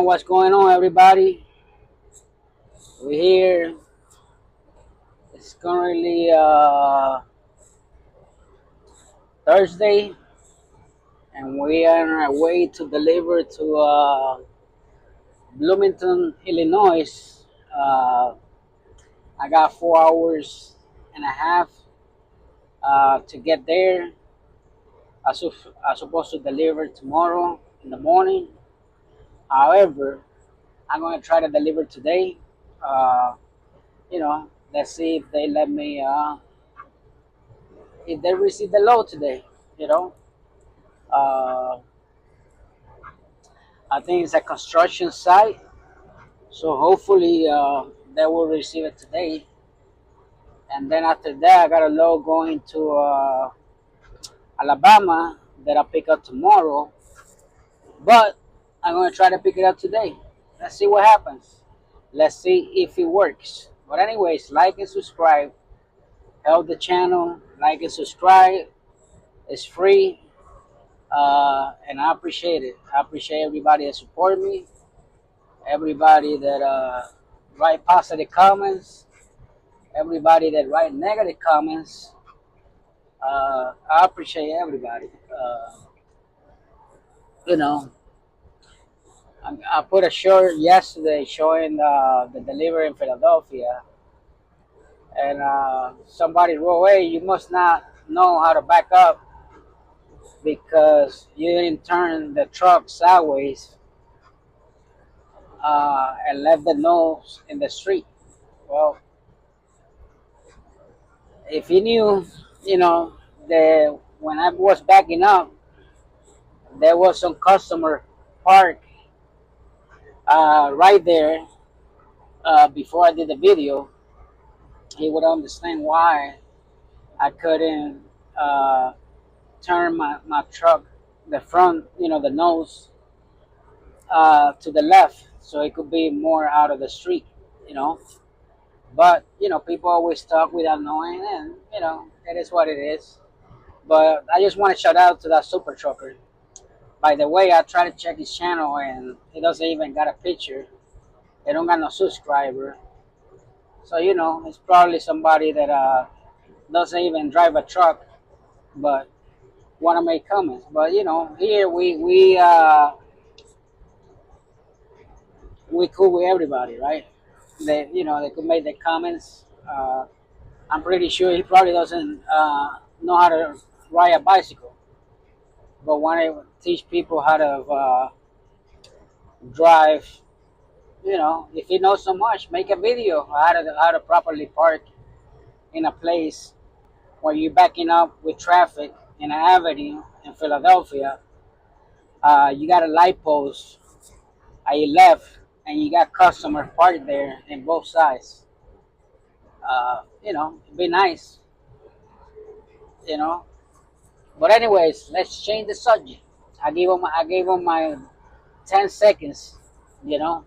What's going on, everybody? We're here. It's currently Thursday, and we are on our way to deliver to Bloomington, Illinois. Uh, I got 4 hours and a half to get there. I'm supposed to deliver tomorrow in the morning. However, I'm going to try to deliver today. Uh, let's see if they let me, if they receive the load today. You know, uh, I think it's a construction site, so hopefully they will receive it today. And then after that, I got a load going to Alabama that I pick up tomorrow. But I'm gonna try to pick it up today. Let's see what happens. Let's see if it works. But anyways, like and subscribe. Help the channel. Like and subscribe. It's free, and I appreciate it. I appreciate everybody that support me. Everybody that write positive comments, everybody that write negative comments. I appreciate everybody. You know, I put a short yesterday showing the delivery in Philadelphia, and somebody wrote, "Hey, you must not know how to back up because you didn't turn the truck sideways and left the nose in the street." Well, if you knew, you know, that when I was backing up, there was some customer park right there before I did the video, he would understand why I couldn't uh, turn my truck, the front, the nose, to the left so it could be more out of the street, you know. But, people always talk without knowing, and, it is what it is. But I just want to shout out to that super trucker. By the way, I tried to check his channel and he doesn't even got a picture. They don't got no subscriber. So, it's probably somebody that doesn't even drive a truck, but want to make comments. But, here we cool with everybody, right? They could make the comments. I'm pretty sure he probably doesn't know how to ride a bicycle, but want to teach people how to drive. If he knows so much, make a video how to properly park in a place where you're backing up with traffic in an avenue in Philadelphia. You got a light post at your left, and you got customers parked there in both sides. It'd be nice, you know. But anyways, let's change the subject. I gave him my 10 seconds, you know,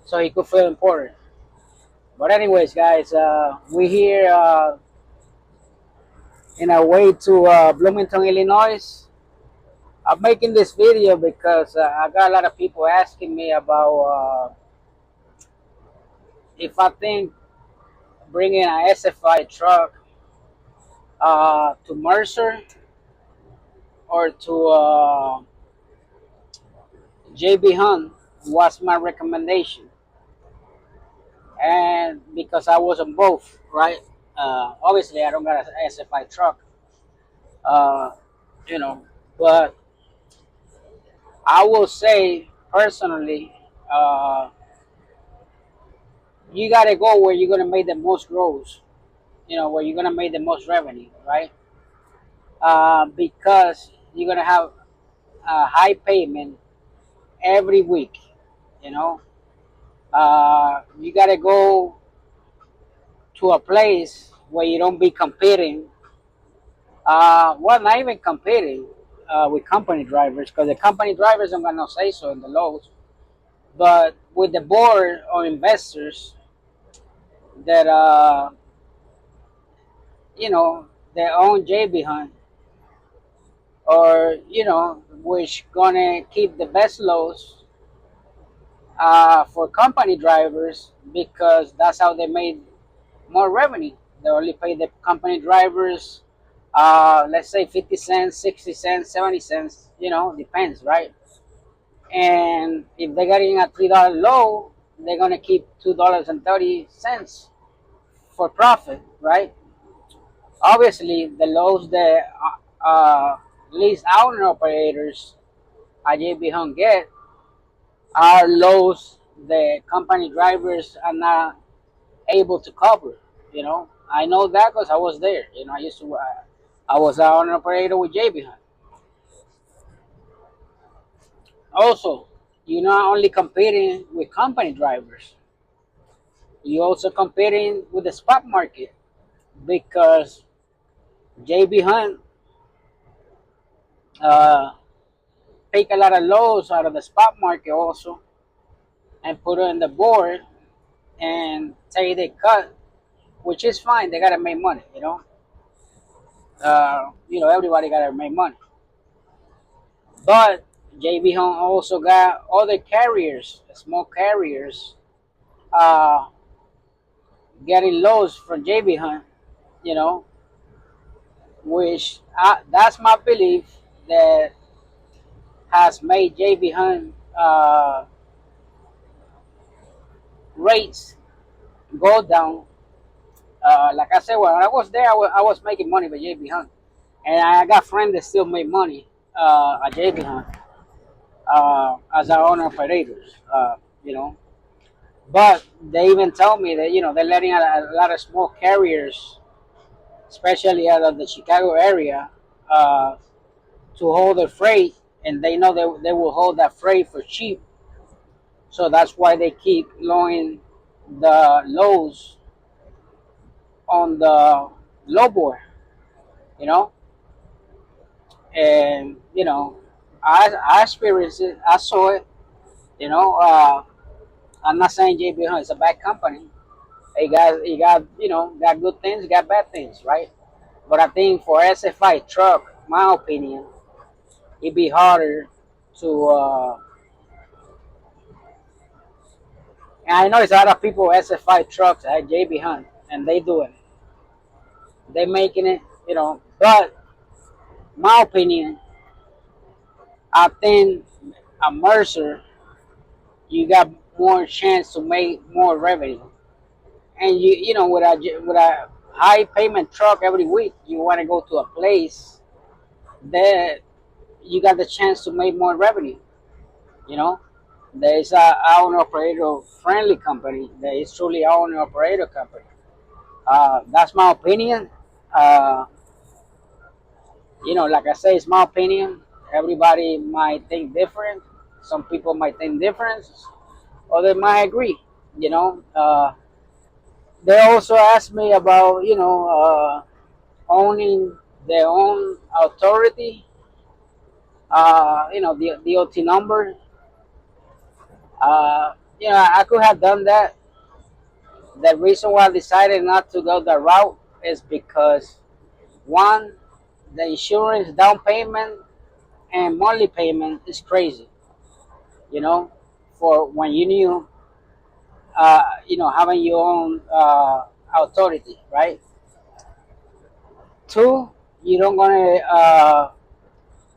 so he could feel important. But anyways, guys, we here in our way to Bloomington, Illinois. I'm making this video because I got a lot of people asking me about if I think bringing an SFI truck to Mercer or to JB Hunt was my recommendation. And because I was on both, right? Obviously, I don't got an SFI truck, uh, you know, but I will say personally, you got to go where you're going to make the most growth, where you're going to make the most revenue, right? Because you're going to have a high payment every week, you know. You got to go to a place where you don't be competing. Well, not even competing with company drivers, because the company drivers don't got no say so in the loads. But with the board or investors that their own JB Hunt, or which gonna keep the best loads for company drivers because that's how they made more revenue. They only pay the company drivers, let's say 50 cents, 60 cents, 70 cents, depends, right? And if they're getting a $3 low, they're going to keep $2.30 for profit, right? Obviously, the lows that lease owner operators at JB Hunt get are lows the company drivers are not able to cover. I know that because I was there. I was an owner operator with JB Hunt. Also, you're not only competing with company drivers, you're also competing with the spot market because JB Hunt uh, take a lot of lows out of the spot market also and put it on the board and say they cut, which is fine. They gotta make money. Everybody gotta make money. But JB Hunt also got other carriers, small carriers, uh, getting lows from JB Hunt. You know, which that's my belief that has made JB Hunt rates go down. Like I said, when I was there, I was making money with JB Hunt, and I got friends that still make money at JB Hunt as our owner operators. You know, but they even tell me that they're letting out a lot of small carriers, especially out of the Chicago area, uh, to hold their freight, and they know they will hold that freight for cheap. So that's why they keep lowering the lows on the low board, you know. And I experienced it. I saw it. You know, I'm not saying JB Hunt is a bad company. Got good things, got bad things, right? But I think for SFI truck, my opinion, it'd be harder to. And I know there's a lot of people SFI trucks at JB Hunt, and they do it. They making it, But my opinion, I think a Mercer, you got more chance to make more revenue. And with a high payment truck every week, you want to go to a place that you got the chance to make more revenue. You know, there is a owner operator friendly company. There is truly owner operator company. That's my opinion. Uh, like I say, it's my opinion. Everybody might think different. Some people might think different, or they might agree. You know, they also asked me about owning their own authority. The DOT number. I could have done that. The reason why I decided not to go that route is because one, the insurance down payment and monthly payment is crazy. You know, for when you knew, having your own authority, right? Two, you don't gonna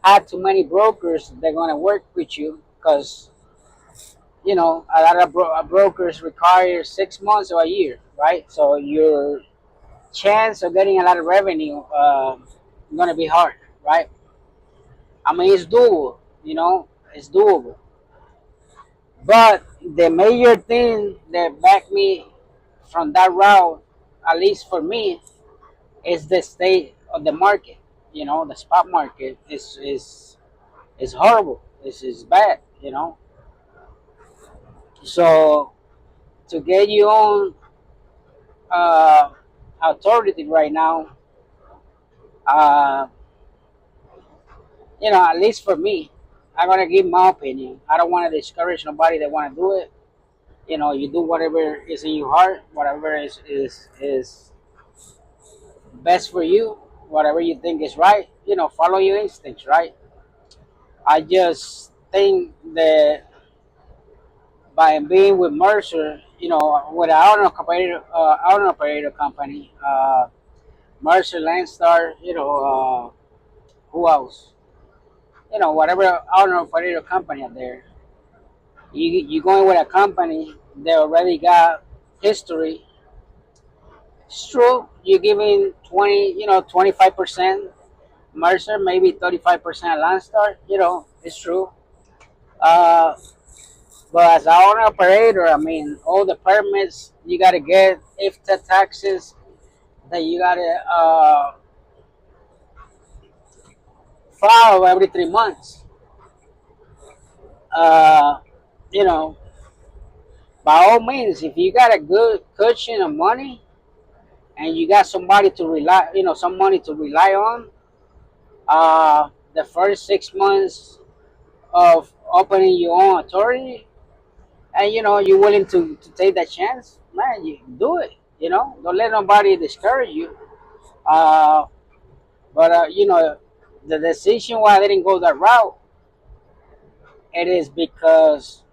add too many brokers. They're gonna work with you because a lot of brokers require 6 months or a year, right? So your chance of getting a lot of revenue gonna be hard, right? I mean, it's doable, it's doable. But the major thing that backed me from that route, at least for me, is the state of the market. The spot market is horrible. This is bad. So to get your own uh, authority right now, uh, at least for me, I'm gonna give my opinion. I don't want to discourage nobody that want to do it. You do whatever is in your heart, whatever is best for you, whatever you think is right. Follow your instincts, right? I just think that by being with Mercer, with our owner operator company, Mercer, Landstar, who else? Whatever owner operator company out there. You going with a company that already got history. It's true. You're giving 25% Mercer, maybe 35% Landstar. It's true. Uh, but as an owner operator, I mean, all the permits you gotta get, if the taxes that you gotta file every 3 months. Uh, you know, by all means, if you got a good cushion of money and you got somebody to rely, some money to rely on, the first 6 months of opening your own authority, and you're willing to take that chance, man, you do it. Don't let nobody discourage you. Uh, but the decision why I didn't go that route, it is because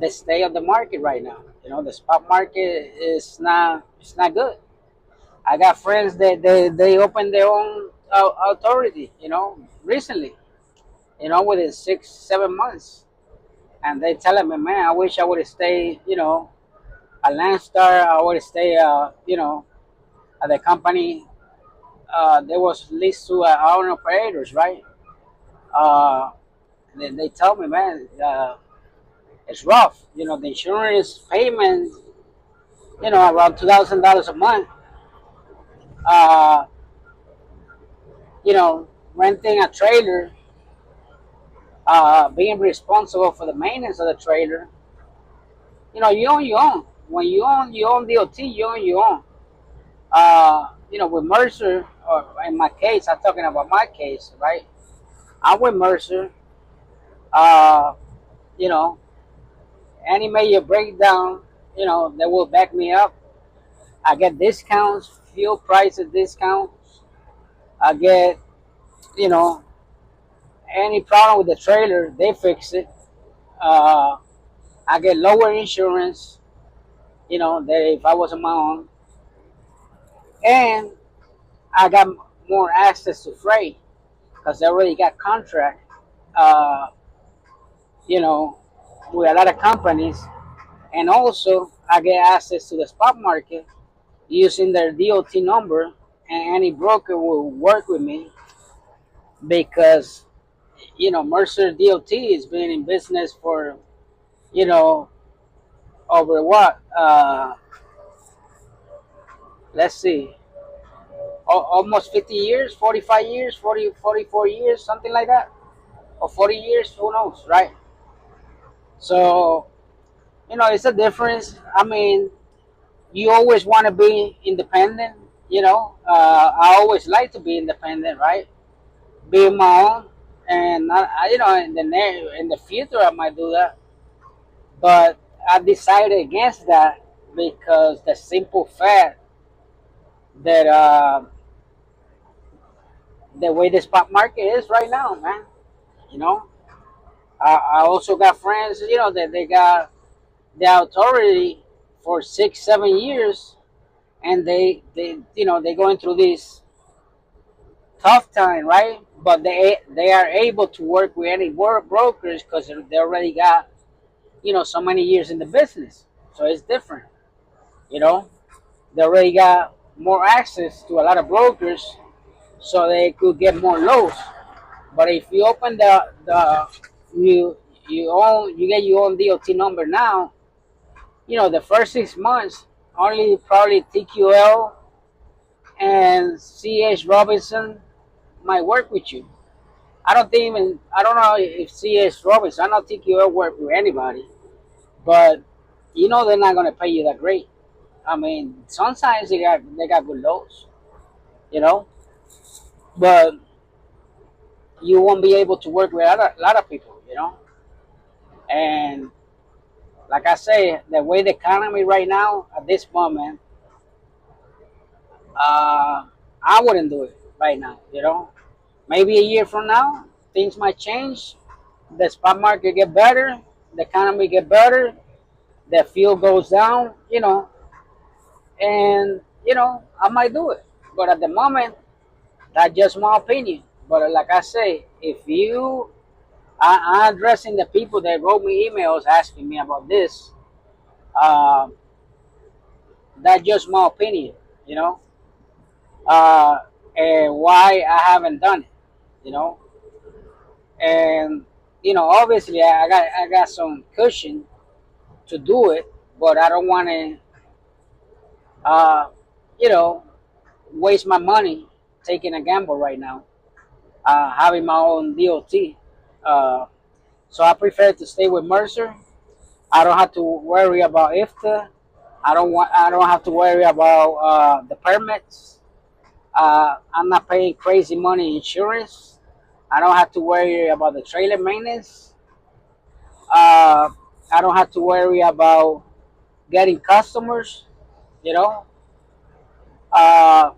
the state of the market right now. The spot market is not it's not good. I got friends that they opened their own authority, recently, within 6 7 months, and they telling me, man, I wish I would have stayed, a Landstar. I would have stayed, at the company. There was leased to our own operators, right? Uh, they tell me, man, it's rough. The insurance payment, around $2,000 a month. Uh, Renting a trailer, being responsible for the maintenance of the trailer. You own your own. When you own DOT, you own your own. With Mercer, or in my case, I'm talking about my case, right? I'm with Mercer. Uh, you know, any major breakdown, they will back me up. I get discounts, fuel prices discounts. I get, you know, any problem with the trailer, they fix it. Uh, I get lower insurance, than if I was on my own, and I got more access to freight because I already got contract, uh, you know, with a lot of companies, and also I get access to the spot market using their DOT number, and any broker will work with me because Mercer DOT has been in business for you know over what let's see, almost 50 years, 45 years, 40, 44 years, something like that, or 40 years, who knows, right? So, it's a difference. I mean, you always want to be independent, I always like to be independent, right? Be my own, and in the future I might do that, but I decided against that because the simple fact that the way the spot market is right now, man, you know, I also got friends, that they got the authority for 6 7 years, and they going through this tough time, right? But they are able to work with any brokers because they already got so many years in the business, so it's different. You know, they already got more access to a lot of brokers, so they could get more loads. But if you open the you you get your own DOT number now, the first 6 months only probably TQL and CH Robinson might work with you. I don't know if CH Robinson, I don't think you ever work with anybody, but they're not gonna pay you that great. I mean, sometimes they got good loads, you know, but you won't be able to work with a lot of people, and like I say, the way the economy right now at this moment, I wouldn't do it right now, Maybe a year from now, things might change, the spot market get better, the economy get better, the fuel goes down, and I might do it. But at the moment, that's just my opinion. But like I say, if I'm addressing the people that wrote me emails asking me about this. Uh, that's just my opinion, you know, uh, and why I haven't done it, you know, and obviously I got some cushion to do it, but I don't want to, uh, you know, waste my money taking a gamble right now, having my own DOT. Uh, so I prefer to stay with Mercer. I don't have to worry about IFTA. I don't have to worry about the permits. I'm not paying crazy money in insurance. I don't have to worry about the trailer maintenance. Uh, I don't have to worry about getting customers. You know, uh,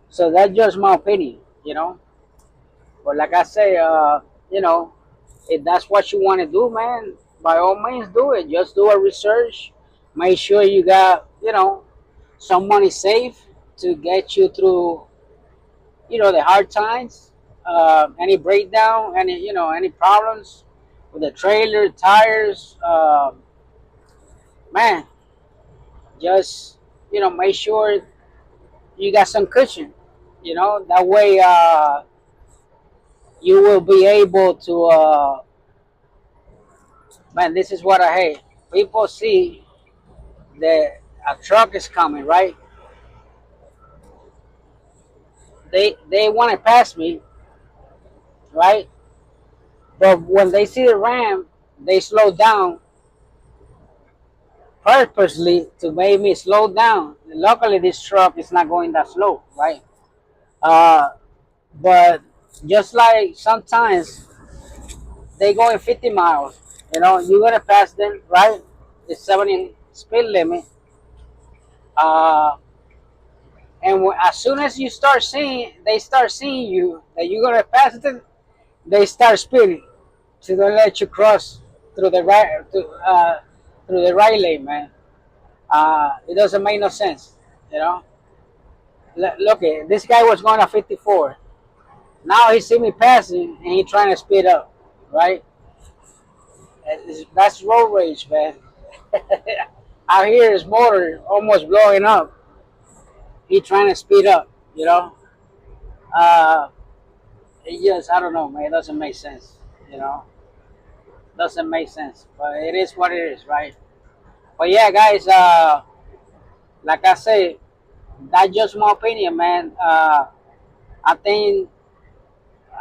so that's just my opinion. But like I say, if that's what you want to do, man, by all means do it. Just do a research. Make sure you got some money saved to get you through the hard times, any breakdown, any problems with the trailer, tires, man, just make sure you got some cushion. That way you will be able to. Man, this is what I hate. People see that a truck is coming, right? They want to pass me, right? But when they see the ram, they slow down purposely to make me slow down. Luckily, this truck is not going that slow, right? Uh, but just like sometimes they go in 50 miles, you're gonna pass them, right? The 70 speed limit. Uh, and as soon as they start seeing you that you're gonna pass them, they start speeding to don't let you cross through the through the right lane, man. It doesn't make no sense, you know. Look, this guy was going at 54. Now he see me passing and he trying to speed up, right? That's road rage, man. Out here, his motor almost blowing up. He trying to speed up, you know. Uh, it just, I don't know, man. It doesn't make sense, you know. Doesn't make sense, but it is what it is, right? But yeah, guys. Like I say, that's just my opinion, man. I think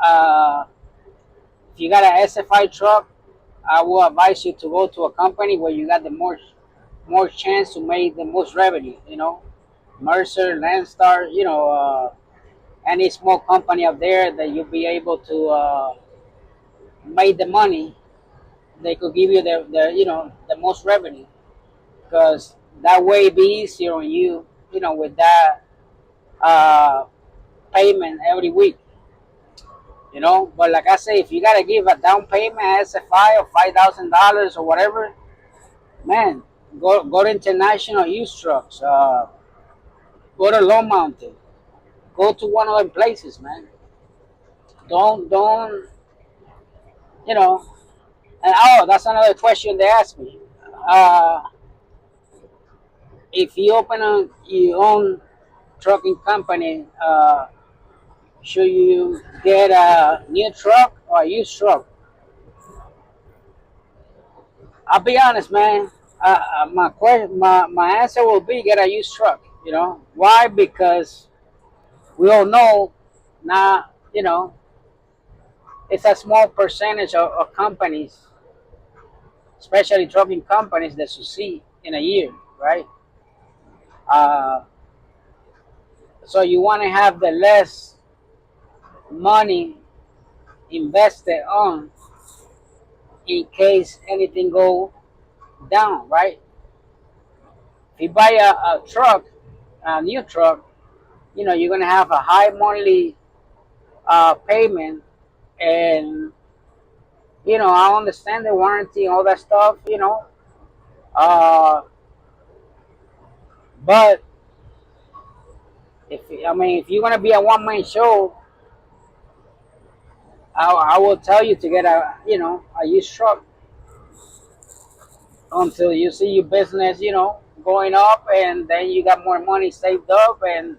uh, if you got an SFI truck, I will advise you to go to a company where you got the more chance to make the most revenue. Mercer, Landstar, any small company out there that you'll be able to make the money. They could give you the most revenue because that way it be easier on you. With that uh, payment every week. But like I say, if you gotta give a down payment SFI of $5,000 or whatever, man, go to international used trucks. Go to Low Mountain. Go to one of them places, man. Don't you know? And that's another question they asked me. Uh, if you open your own trucking company, should you get a new truck or a used truck? I'll be honest, man. My answer will be get a used truck. Why? Because we all know now. It's a small percentage of companies, especially trucking companies, that succeed in a year, right? Uh, so you want to have the less money invested on in case anything go down, right? If you buy a truck, a new truck, you're gonna have a high monthly payment, and I understand the warranty and all that stuff. Uh, but if you're gonna be a one man show, I will tell you to get a used truck until you see your business, going up, and then you got more money saved up, and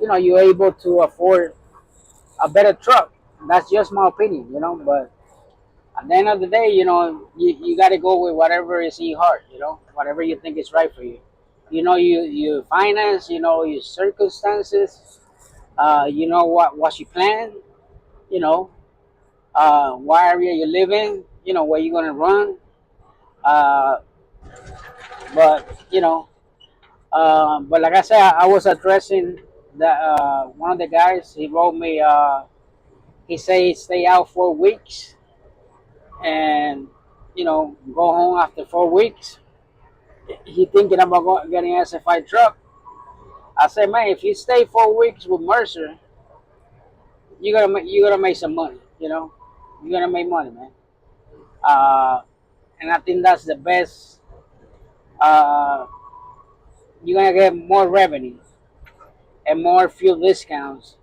you're able to afford a better truck. That's just my opinion, but at the end of the day, you got to go with whatever is in your heart, whatever you think is right for you. You finance, your circumstances, what you plan, you know, what area you live in, where you're gonna run. Uh, but like I said, I was addressing the one of the guys. He wrote me. He said he stay out 4 weeks and go home after 4 weeks. He thinking about getting an SFI truck. I said, man, if you stay 4 weeks with Mercer, you're gonna make some money. You're gonna make money, man. Uh, and I think that's the best. Uh, you're gonna get more revenue and more fuel discounts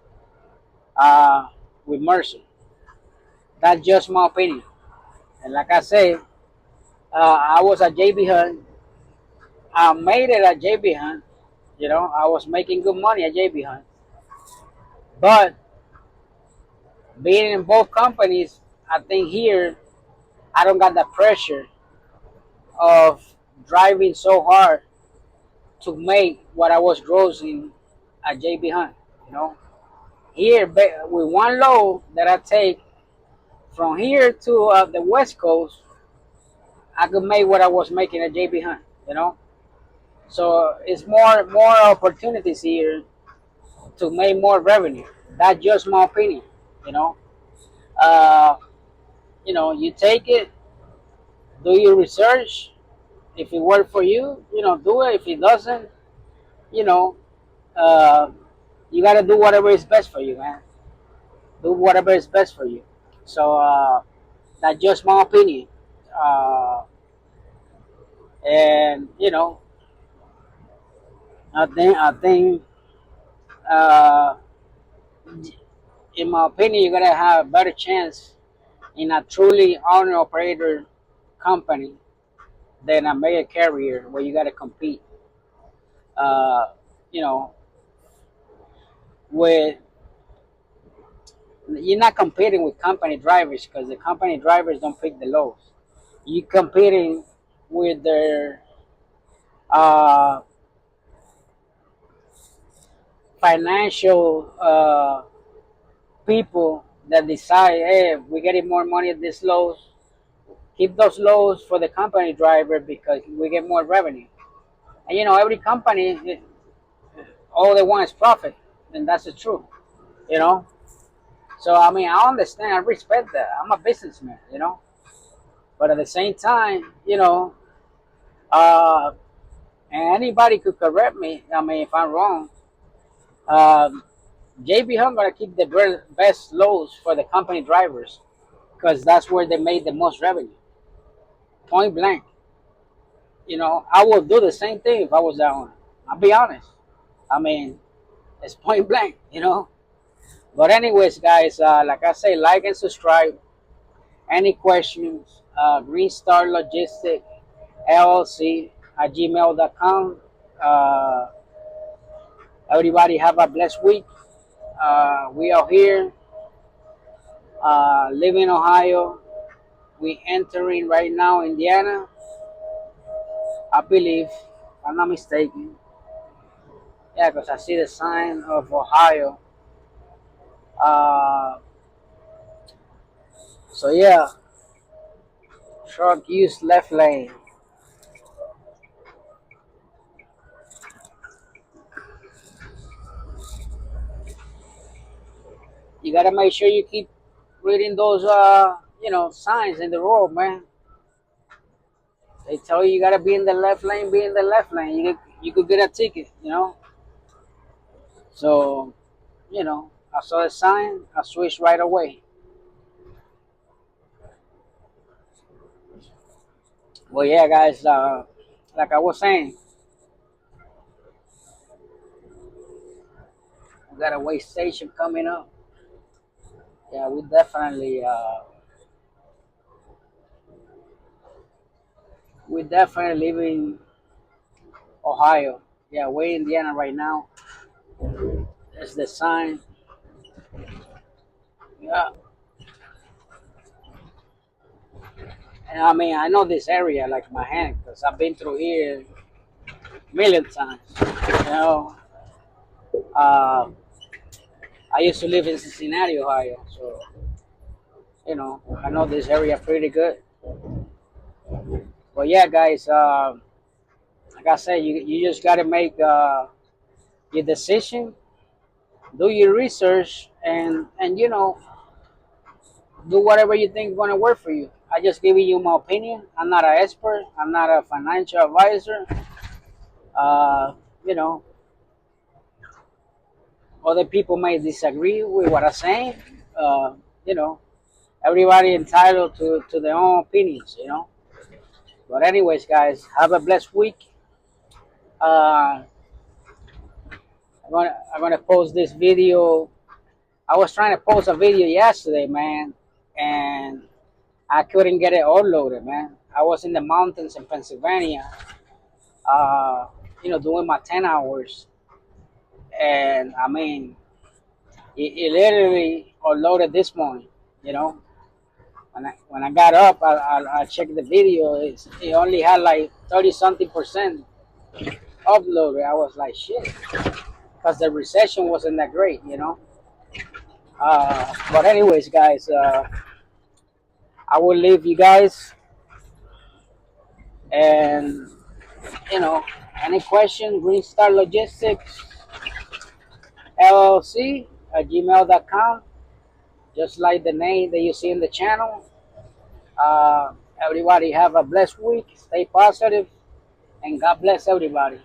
uh, with Mercer. That's just my opinion. And like I say, I was at JB Hunt. I made it at JB Hunt. I was making good money at JB Hunt. But being in both companies, I think here I don't got the pressure of driving so hard to make what I was grossing at JB Hunt. You know, here with one load that I take from here to the West Coast, I could make what I was making at JB Hunt. So it's more opportunities here to make more revenue. That's just my opinion. You know, uh, you take it, do your research. If it works for you, do it. If it doesn't, you know, uh, you gotta do whatever is best for you, man. Do whatever is best for you. So that's just my opinion. Uh, and I think uh, in my opinion, you're gonna have a better chance in a truly owner operator company than a mega carrier where you gotta compete. Uh, you know, with you're not competing with company drivers because the company drivers don't pick the lows. You're competing with their uh, financial people that decide, hey, we're getting more money at these lows. Keep those lows for the company driver because we get more revenue. And every company, all they want is profit, and that's the truth. You know. So I mean, I understand, I respect that. I'm a businessman, but at the same time, uh, and anybody could correct me. I mean, if I'm wrong, um, JB Hunt gonna keep the best loads for the company drivers because that's where they made the most revenue. Point blank. I would do the same thing if I was that owner. I'll be honest. I mean, it's point blank. But anyways, guys, like I say, like and subscribe. Any questions? Green Star Logistic LLC at gmail.com. Uh, everybody have a blessed week. We are here, live in Ohio. We entering right now Indiana, I believe, if I'm not mistaken. Yeah, because I see the sign of Ohio. Uh, so yeah, truck use left lane. You gotta make sure you keep reading those signs in the road, man. They tell you gotta be in the left lane, be in the left lane. You could get a ticket, So, I saw the sign, I switched right away. Well, yeah, guys, like I was saying, we got a way station coming up. Yeah, we definitely live in Ohio. Yeah, we're in Indiana right now. That's the sign. Yeah, and I mean, I know this area like my hand because I've been through here a million times. You know, uh, I used to live in Cincinnati, Ohio, so I know this area pretty good. But yeah, guys, like I said, you just got to make your decision, do your research, and do whatever you think is gonna work for you. I just giving you my opinion. I'm not an expert. I'm not a financial advisor. Uh, you know, other people may disagree with what I'm saying. Uh, you know, everybody entitled to their own opinions. But anyways, guys, have a blessed week. Uh, I'm gonna post this video. I was trying to post a video yesterday, man, and I couldn't get it uploaded, man. I was in the mountains in Pennsylvania, uh, doing my 10 hours, and I mean, it literally uploaded this morning. You know, when I got up, I checked the video. It only had like 30 something percent uploaded. I was like, shit, because the reception wasn't that great. But anyways, guys, I will leave you guys, and any question, Green Star Logistics LLC at gmail.com, just like the name that you see in the channel. Everybody have a blessed week. Stay positive, and God bless everybody.